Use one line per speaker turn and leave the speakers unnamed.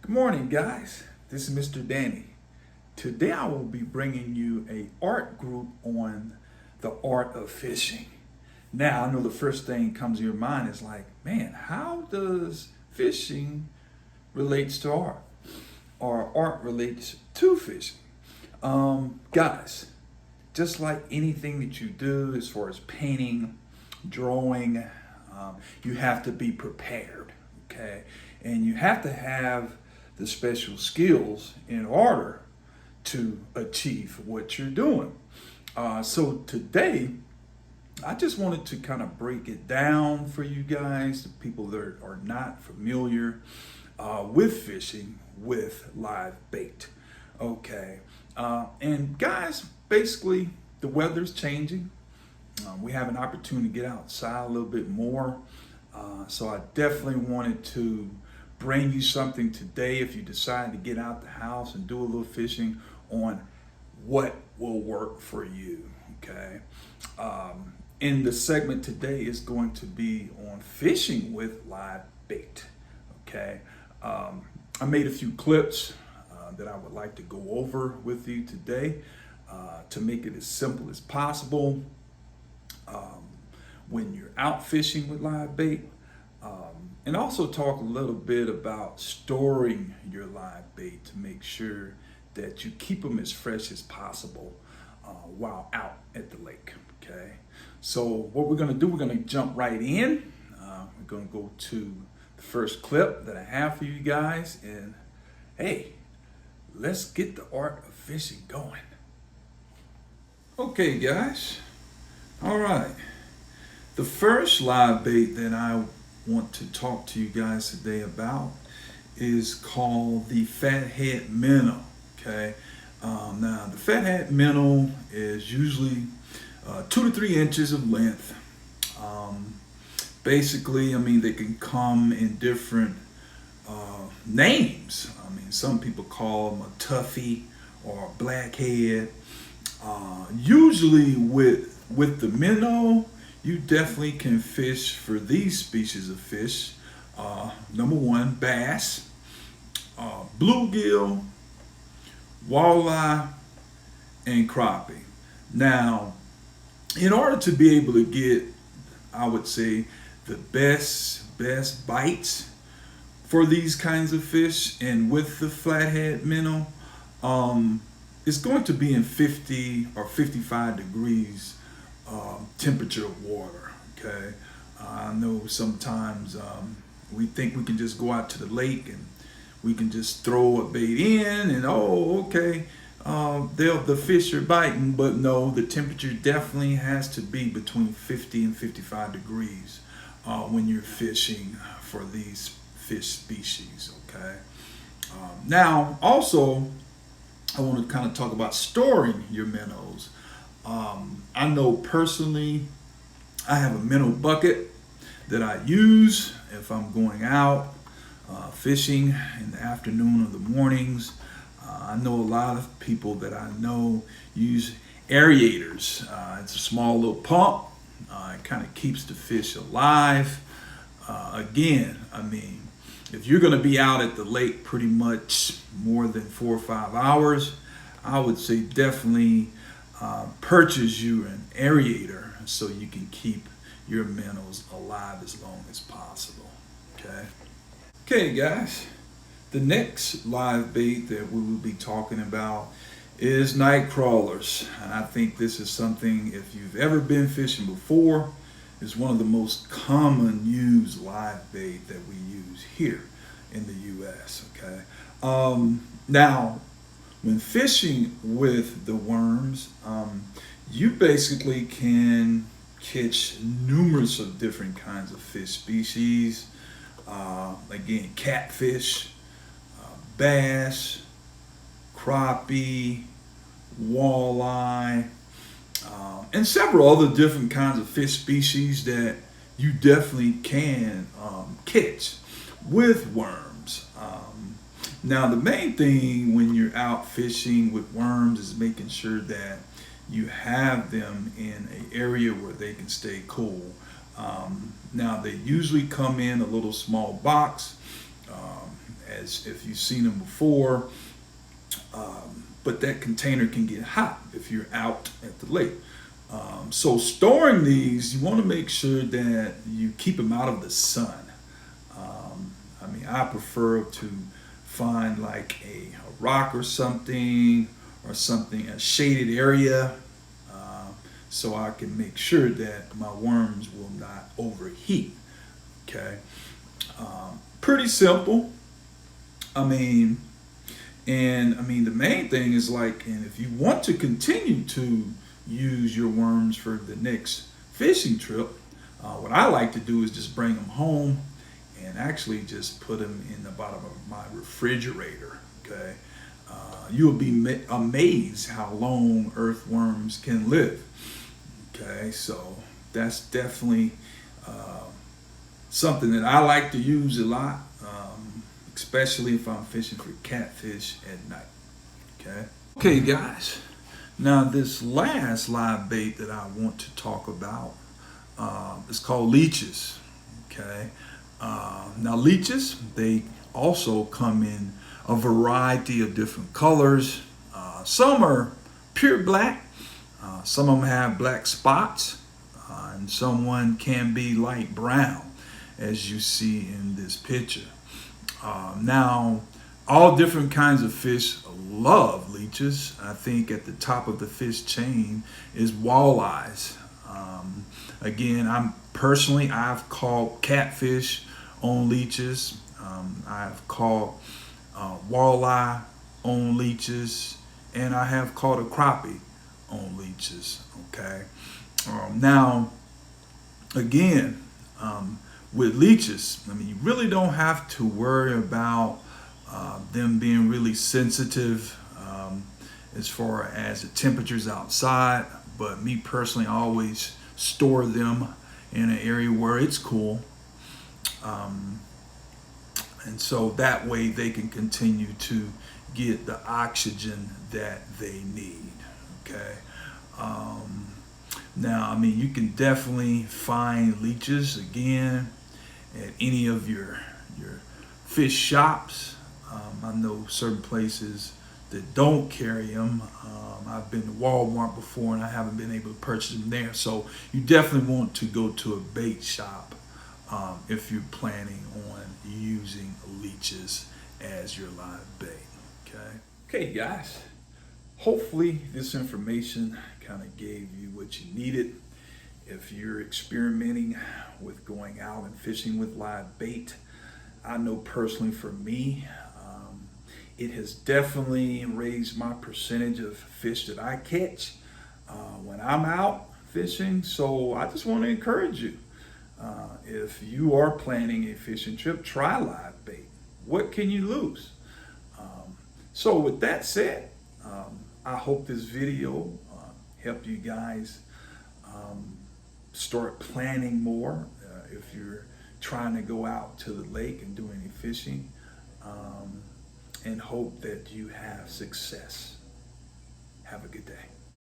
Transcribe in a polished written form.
Good morning, guys. This is Mr. Danny. Today I will be bringing you a art group on the art of fishing. Now, I know the first thing comes to your mind is like, man, how does fishing relates to art? Or art relates to fishing? Guys, just like anything that you do as far as painting, drawing, you have to be prepared, okay? And you have to have the special skills in order to achieve what you're doing. So today, I just wanted to kind of break it down for you guys, the people that are not familiar with fishing with live bait. Okay. And guys, basically, the weather's changing. We have an opportunity to get outside a little bit more. So I definitely wanted to bring you something today if you decide to get out the house and do a little fishing on what will work for you. Okay. In the segment today is going to be on fishing with live bait. Okay. I made a few clips that I would like to go over with you today to make it as simple as possible. When you're out fishing with live bait, and also talk a little bit about storing your live bait to make sure that you keep them as fresh as possible while out at the lake. Okay, so what we're going to do, we're going to jump right in. We're going to go to the first clip that I have for you guys, and hey, let's get the art of fishing going. Okay, guys. All right. The first live bait that I want to talk to you guys today about is called the fathead minnow. Okay. Now the fathead minnow is usually 2 to 3 inches of length. Basically, I mean, they can come in different names. I mean, some people call them a tuffy or a blackhead. Usually with the minnow, you definitely can fish for these species of fish. Number one, bass, bluegill, walleye, and crappie. Now, in order to be able to get, I would say, the best bites for these kinds of fish, and with the flathead minnow, it's going to be in 50 or 55 degrees temperature of water. Okay, I know sometimes we think we can just go out to the lake and we can just throw a bait in and okay, the fish are biting, but no, the temperature definitely has to be between 50 and 55 degrees when you're fishing for these fish species. Okay, now also I want to kind of talk about storing your minnows. I know personally, I have a minnow bucket that I use if I'm going out fishing in the afternoon or the mornings. I know a lot of people that I know use aerators. It's a small little pump. It kind of keeps the fish alive. Again, I mean, if you're going to be out at the lake pretty much more than 4 or 5 hours, I would say definitely purchase you an aerator so you can keep your minnows alive as long as possible. Okay, guys, the next live bait that we will be talking about is night crawlers, and I think this is something, if you've ever been fishing before, is one of the most common used live bait that we use here in the U.S. Okay, now when fishing with the worms, you basically can catch numerous of different kinds of fish species. Again, catfish, bass, crappie, walleye, and several other different kinds of fish species that you definitely can catch with worms. Now, the main thing when you're out fishing with worms is making sure that you have them in an area where they can stay cool. Now, they usually come in a little small box. as if you've seen them before. But that container can get hot if you're out at the lake. So storing these, you want to make sure that you keep them out of the sun. I mean, I prefer to find like a rock or something, a shaded area, so I can make sure that my worms will not overheat. Okay, pretty simple. I mean, the main thing is like, and if you want to continue to use your worms for the next fishing trip, what I like to do is just bring them home and actually just put them in the bottom of my refrigerator. Okay, you will be amazed how long earthworms can live. Okay, so that's definitely something that I like to use a lot, especially if I'm fishing for catfish at night. Okay, guys. Now this last live bait that I want to talk about is called leeches. Okay. Now leeches, they also come in a variety of different colors. Some are pure black. Some of them have black spots, and someone can be light brown, as you see in this picture. Now, all different kinds of fish love leeches. I think at the top of the fish chain is walleyes. Again, I've caught catfish on leeches. I've caught walleye on leeches, and I have caught a crappie on leeches. Okay. Now, again, with leeches, you really don't have to worry about them being really sensitive as far as the temperatures outside. But me personally, I always store them in an area where it's cool. And so that way they can continue to get the oxygen that they need. Okay. Now, you can definitely find leeches again at any of your fish shops. I know certain places that don't carry them. I've been to Walmart before and I haven't been able to purchase them there. So you definitely want to go to a bait shop if you're planning on using leeches as your live bait. Okay, guys. Hopefully this information kind of gave you what you needed. If you're experimenting with going out and fishing with live bait, I know personally for me, it has definitely raised my percentage of fish that I catch when I'm out fishing. So I just want to encourage you. If you are planning a fishing trip, try live bait. What can you lose? So with that said, I hope this video helped you guys start planning more if you're trying to go out to the lake and do any fishing, and hope that you have success. Have a good day.